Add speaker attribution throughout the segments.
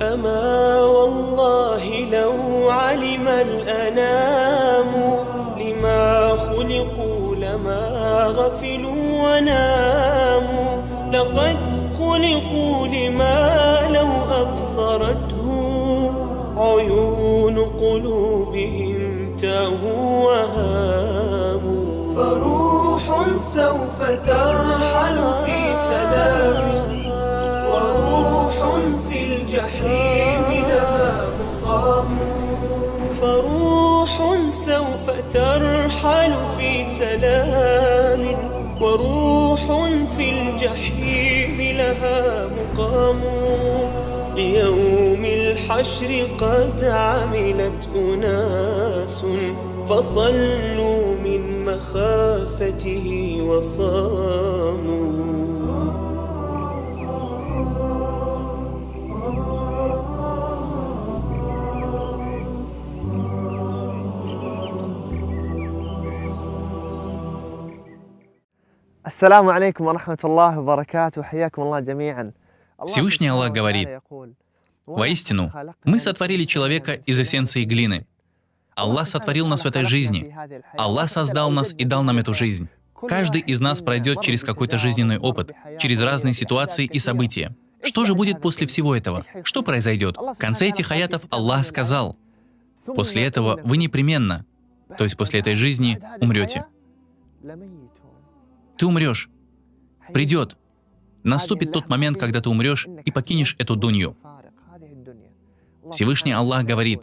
Speaker 1: أما والله لو علم الأنام لما خلقوا لما غفلوا وناموا لقد خلقوا لما لو أبصرته عيون قلوبهم تاهوا وهاموا فروح سوف ترحل في سلام وروح في الجحيم لها مقام فروح سوف ترحل في سلام وروح في الجحيم لها مقام ليوم الحشر قد عملت أناس فصلوا من مخافته وصاموا
Speaker 2: Ассаламу алейкум ва рахматуллахи ва баракатуху, хаякум Аллах джами'ан.
Speaker 3: Всевышний Аллах говорит: «Воистину, мы сотворили человека из эссенции глины. Аллах сотворил нас в этой жизни. Аллах создал нас и дал нам эту жизнь. Каждый из нас пройдет через какой-то жизненный опыт, через разные ситуации и события. Что же будет после всего этого? Что произойдет? В конце этих аятов Аллах сказал: после этого вы непременно, то есть после этой жизни, умрете. Ты умрешь. Придет. Наступит тот момент, когда ты умрешь и покинешь эту дунью». Всевышний Аллах говорит: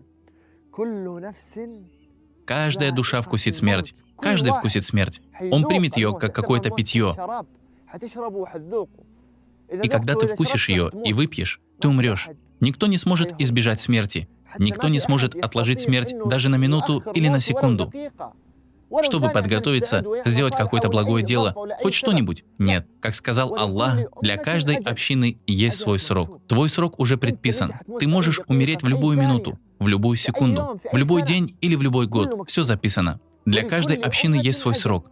Speaker 3: каждая душа вкусит смерть. Каждый вкусит смерть. Он примет ее, как какое-то питье. И когда ты вкусишь ее и выпьешь, ты умрешь. Никто не сможет избежать смерти. Никто не сможет отложить смерть даже на минуту или на секунду. Чтобы подготовиться, сделать какое-то благое дело, хоть что-нибудь. Нет. Как сказал Аллах, для каждой общины есть свой срок. Твой срок уже предписан. Ты можешь умереть в любую минуту, в любую секунду, в любой день или в любой год. Все записано. Для каждой общины есть свой срок.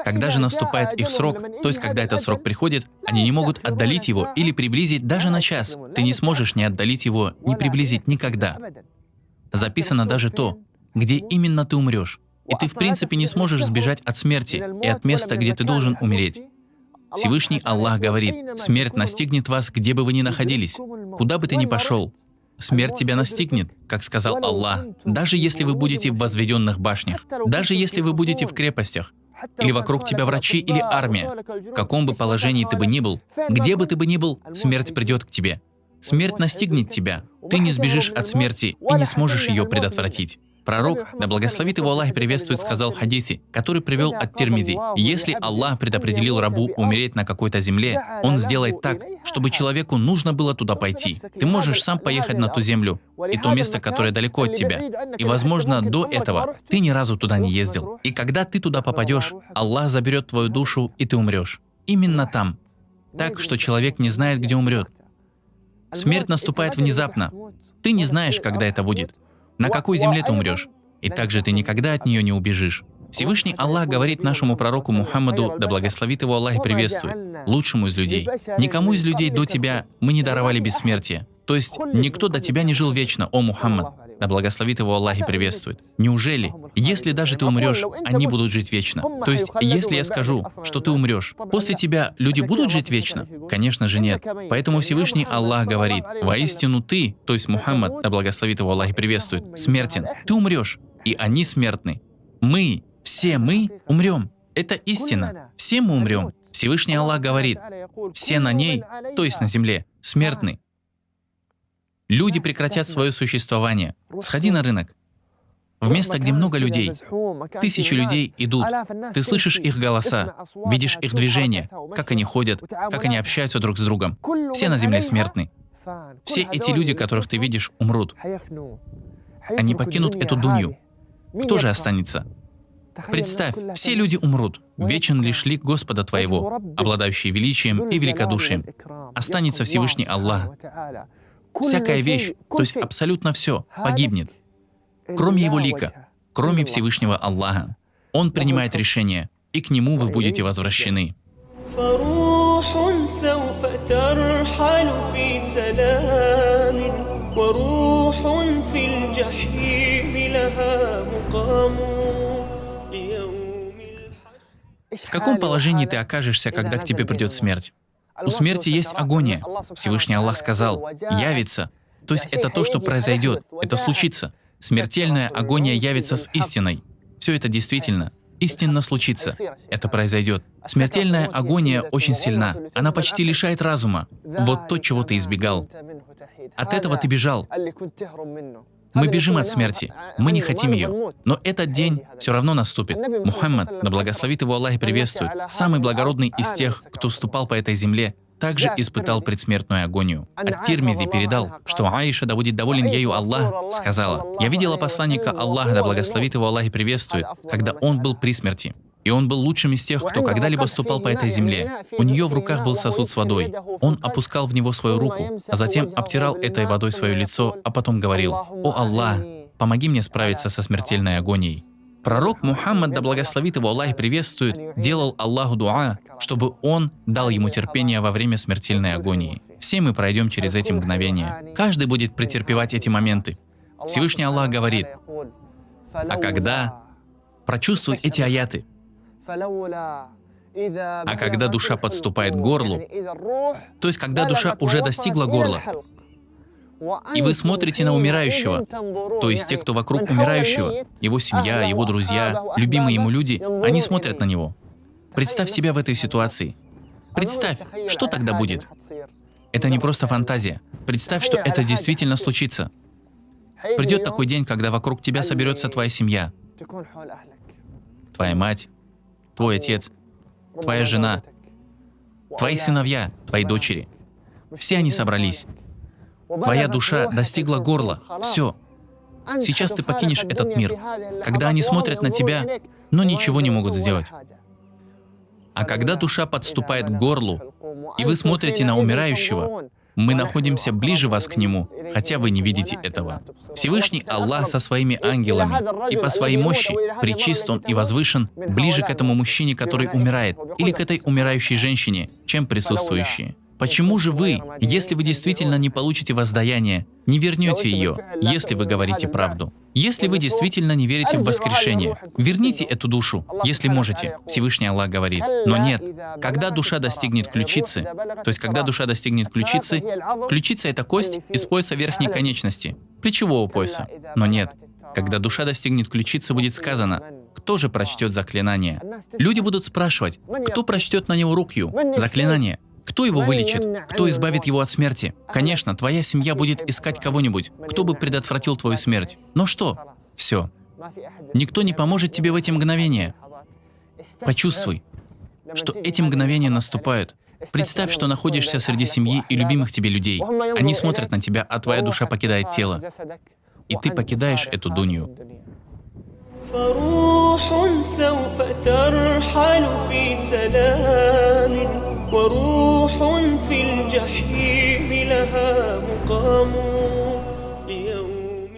Speaker 3: Когда же наступает их срок, то есть когда этот срок приходит, они не могут отдалить его или приблизить даже на час. Ты не сможешь ни отдалить его, ни приблизить никогда. Записано даже то, где именно ты умрешь. И ты в принципе не сможешь сбежать от смерти и от места, где ты должен умереть. Всевышний Аллах говорит: смерть настигнет вас, где бы вы ни находились, куда бы ты ни пошел. Смерть тебя настигнет, как сказал Аллах, даже если вы будете в возведенных башнях, даже если вы будете в крепостях, или вокруг тебя врачи или армия. В каком бы положении ты бы ни был, где бы ты бы ни был, смерть придет к тебе. Смерть настигнет тебя. Ты не сбежишь от смерти и не сможешь ее предотвратить. Пророк, да благословит его Аллах и приветствует, сказал в хадисе, который привел от Тирмизи: если Аллах предопределил рабу умереть на какой-то земле, Он сделает так, чтобы человеку нужно было туда пойти. Ты можешь сам поехать на ту землю и то место, которое далеко от тебя. И, возможно, до этого ты ни разу туда не ездил. И когда ты туда попадешь, Аллах заберет твою душу, и ты умрешь. Именно там. Так, что человек не знает, где умрет. Смерть наступает внезапно. Ты не знаешь, когда это будет. На какой земле ты умрешь? И также ты никогда от нее не убежишь. Всевышний Аллах говорит нашему пророку Мухаммаду, да благословит его Аллах и приветствует, лучшему из людей: никому из людей до тебя мы не даровали бессмертие. То есть никто до тебя не жил вечно, о Мухаммад, да благословит его Аллах и приветствует. Неужели, если даже ты умрешь, они будут жить вечно? То есть, если я скажу, что ты умрешь, после тебя люди будут жить вечно? Конечно же нет. Поэтому Всевышний Аллах говорит: воистину ты, то есть Мухаммад, да благословит его Аллах и приветствует, смертен. Ты умрешь, и они смертны. Мы, все мы умрем. Это истина. Все мы умрем. Всевышний Аллах говорит: все на ней, то есть на земле, смертны. Люди прекратят свое существование. Сходи на рынок. В место, где много людей, тысячи людей идут. Ты слышишь их голоса, видишь их движения, как они ходят, как они общаются друг с другом. Все на земле смертны. Все эти люди, которых ты видишь, умрут. Они покинут эту дунью. Кто же останется? Представь, все люди умрут. Вечен лишь лик Господа твоего, обладающий величием и великодушием. Останется Всевышний Аллах. Всякая вещь, то есть абсолютно все, погибнет. Кроме Его лика, кроме Всевышнего Аллаха. Он принимает решение, и к Нему вы будете возвращены.
Speaker 1: فروح سوف ترحل في سلام وروح في الجحيم لها مقام ليوم الحشر.
Speaker 3: В каком положении ты окажешься, когда к тебе придет смерть? У смерти есть агония. Всевышний Аллах сказал: «Явится». То есть это то, что произойдет, это случится. Смертельная агония явится с истиной. Все это действительно, истинно случится. Это произойдет. Смертельная агония очень сильна. Она почти лишает разума. Вот то, чего ты избегал. От этого ты бежал. Мы бежим от смерти. Мы не хотим ее. Но этот день все равно наступит. Мухаммад, да благословит его Аллах и приветствует, самый благородный из тех, кто ступал по этой земле, также испытал предсмертную агонию. Ат-Тирмизи передал, что Аиша, да будет доволен ею Аллах, сказала: «Я видела посланника Аллаха, да благословит его Аллах и приветствует, когда он был при смерти. И он был лучшим из тех, кто когда-либо ступал по этой земле. У нее в руках был сосуд с водой. Он опускал в него свою руку, а затем обтирал этой водой свое лицо, а потом говорил: «О Аллах, помоги мне справиться со смертельной агонией». Пророк Мухаммад, да благословит его Аллах и приветствует, делал Аллаху дуа, чтобы он дал ему терпение во время смертельной агонии. Все мы пройдем через эти мгновения. Каждый будет претерпевать эти моменты. Всевышний Аллах говорит: «А когда...» Прочувствуй эти аяты. А когда душа подступает к горлу, то есть когда душа уже достигла горла, и вы смотрите на умирающего, то есть те, кто вокруг умирающего, его семья, его друзья, любимые ему люди, они смотрят на него. Представь себя в этой ситуации. Представь, что тогда будет. Это не просто фантазия. Представь, что это действительно случится. Придет такой день, когда вокруг тебя соберется твоя семья, твоя мать, твой отец, твоя жена, твои сыновья, твои дочери. Все они собрались. Твоя душа достигла горла. Все. Сейчас ты покинешь этот мир. Когда они смотрят на тебя, но ничего не могут сделать. А когда душа подступает к горлу, и вы смотрите на умирающего, мы находимся ближе вас к нему, хотя вы не видите этого. Всевышний Аллах со своими ангелами, и по своей мощи, пречист Он и возвышен, ближе к этому мужчине, который умирает, или к этой умирающей женщине, чем присутствующие. Почему же вы, если вы действительно не получите воздаяние, не вернете ее, если вы говорите правду? Если вы действительно не верите в воскрешение, верните эту душу, если можете. Всевышний Аллах говорит. Но нет, когда душа достигнет ключицы, то есть когда душа достигнет ключицы, ключица — это кость из пояса верхней конечности, плечевого пояса. Но нет, когда душа достигнет ключицы, будет сказано: кто же прочтет заклинание? Люди будут спрашивать: кто прочтет на него рукью, заклинание? Кто его вылечит? Кто избавит его от смерти? Конечно, твоя семья будет искать кого-нибудь, кто бы предотвратил твою смерть. Но что? Все. Никто не поможет тебе в эти мгновения. Почувствуй, что эти мгновения наступают. Представь, что находишься среди семьи и любимых тебе людей. Они смотрят на тебя, а твоя душа покидает тело. И ты покидаешь эту дунью.
Speaker 1: فروح سوف ترحل في سلام وروح في الجحيم لها مقام ليوم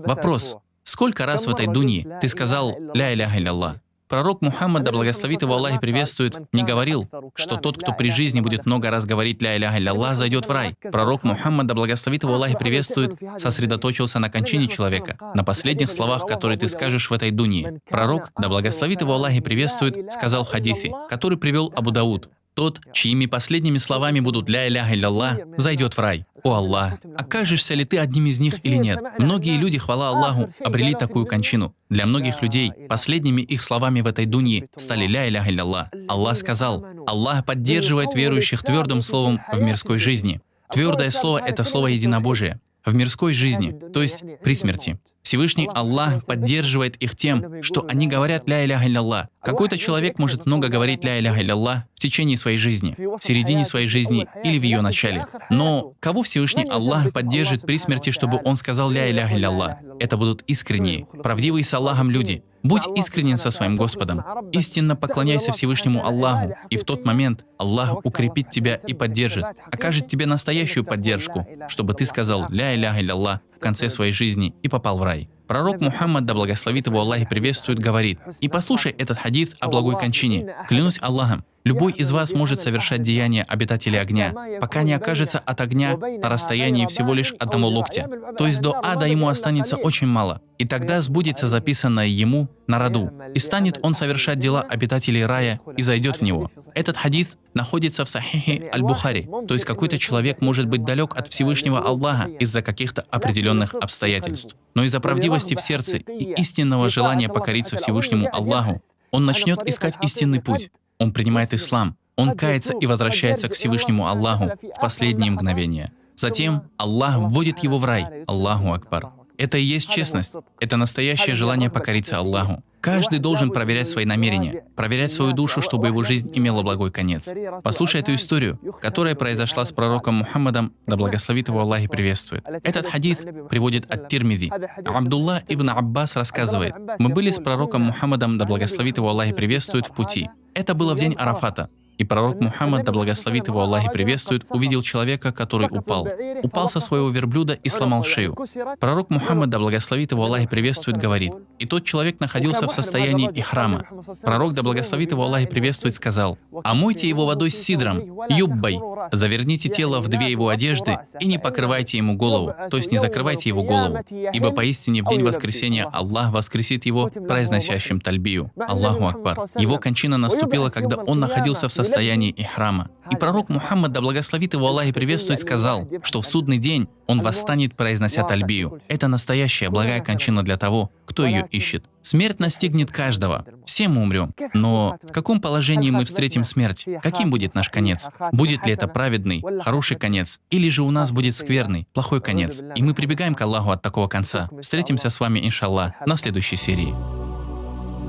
Speaker 3: Вопрос. Сколько раз в этой дунье ты сказал «Ля иляха илля-Аллах»? Пророк Мухаммад, да благословит его Аллах и приветствует, не говорил, что тот, кто при жизни будет много раз говорить «Ля иляха илля-Аллах», зайдет в рай. Пророк Мухаммад, да благословит его Аллах и приветствует, сосредоточился на кончине человека, на последних словах, которые ты скажешь в этой дунье. Пророк, да благословит его Аллах и приветствует, сказал в хадисе, который привел Абу Дауд: тот, чьими последними словами будут «Ля иляха илля-Аллах», зайдет в рай. О Аллах, окажешься ли ты одним из них или нет? Многие люди, хвала Аллаху, обрели такую кончину. Для многих людей последними их словами в этой дунье стали «Ля иляха илля-Аллах». Аллах сказал: Аллах поддерживает верующих твердым словом в мирской жизни. Твердое слово — это слово единобожия. В мирской жизни, то есть при смерти. Всевышний Аллах поддерживает их тем, что они говорят «Ля иляха илля-Аллах». Какой-то человек может много говорить «Ля иляха илля-Аллах» в течение своей жизни, в середине своей жизни или в ее начале. Но кого Всевышний Аллах поддержит при смерти, чтобы он сказал «Ля иляха илля-Аллах»? Это будут искренние, правдивые с Аллахом люди. Будь искренен со своим Господом. Истинно поклоняйся Всевышнему Аллаху, и в тот момент Аллах укрепит тебя и поддержит, окажет тебе настоящую поддержку, чтобы ты сказал «Ля иляха илля-Аллах» в конце своей жизни и попал в рай. Пророк Мухаммад, да благословит его Аллах и приветствует, говорит: «И послушай этот хадис о благой кончине. Клянусь Аллахом, Любой из вас может совершать деяния обитателей огня, пока не окажется от огня на расстоянии всего лишь одного локтя. То есть до ада ему останется очень мало. И тогда сбудется записанное ему на роду, и станет он совершать дела обитателей рая и зайдет в него. Этот хадис находится в Сахихе Аль-Бухари, то есть какой-то человек может быть далек от Всевышнего Аллаха из-за каких-то определенных обстоятельств. Но из-за правдивости в сердце и истинного желания покориться Всевышнему Аллаху, он начнет искать истинный путь. Он принимает ислам, он кается и возвращается к Всевышнему Аллаху в последние мгновения. Затем Аллах вводит его в рай. Аллаху Акбар. Это и есть честность. Это настоящее желание покориться Аллаху. Каждый должен проверять свои намерения, проверять свою душу, чтобы его жизнь имела благой конец. Послушай эту историю, которая произошла с пророком Мухаммадом, да благословит его Аллах и приветствует. Этот хадис приводит ат-Тирмизи. Абдулла ибн Аббас рассказывает: «Мы были с пророком Мухаммадом, да благословит его Аллах и приветствует, в пути. Это было в день Арафата. И пророк Мухаммад, да благословит его Аллах и приветствует, увидел человека, который упал. Упал со своего верблюда и сломал шею. Пророк Мухаммад, да благословит его Аллах и приветствует, говорит: и тот человек находился в состоянии ихрама. Пророк, да благословит его Аллах и приветствует, сказал: омойте его водой с сидром, юббой, заверните тело в 2 его одежды и не покрывайте ему голову, то есть не закрывайте его голову, ибо поистине в день воскресения Аллах воскресит его произносящим тальбию. Аллаху Акбар. Его кончина наступила, когда он находился в состоянии ихрама. И пророк Мухаммад, да благословит его Аллах и приветствует, сказал, что в судный день он восстанет, произнося тальбию. Это настоящая благая кончина для того, кто ее ищет. Смерть настигнет каждого. Все мы умрем. Но в каком положении мы встретим смерть? Каким будет наш конец? Будет ли это праведный, хороший конец? Или же у нас будет скверный, плохой конец? И мы прибегаем к Аллаху от такого конца. Встретимся с вами, иншаллах, на следующей серии.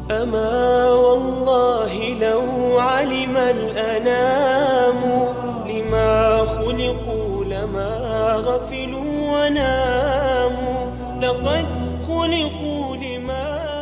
Speaker 1: أما والله لو علم الأنام لما خلقوا لما غفلوا وناموا لقد خلقوا لما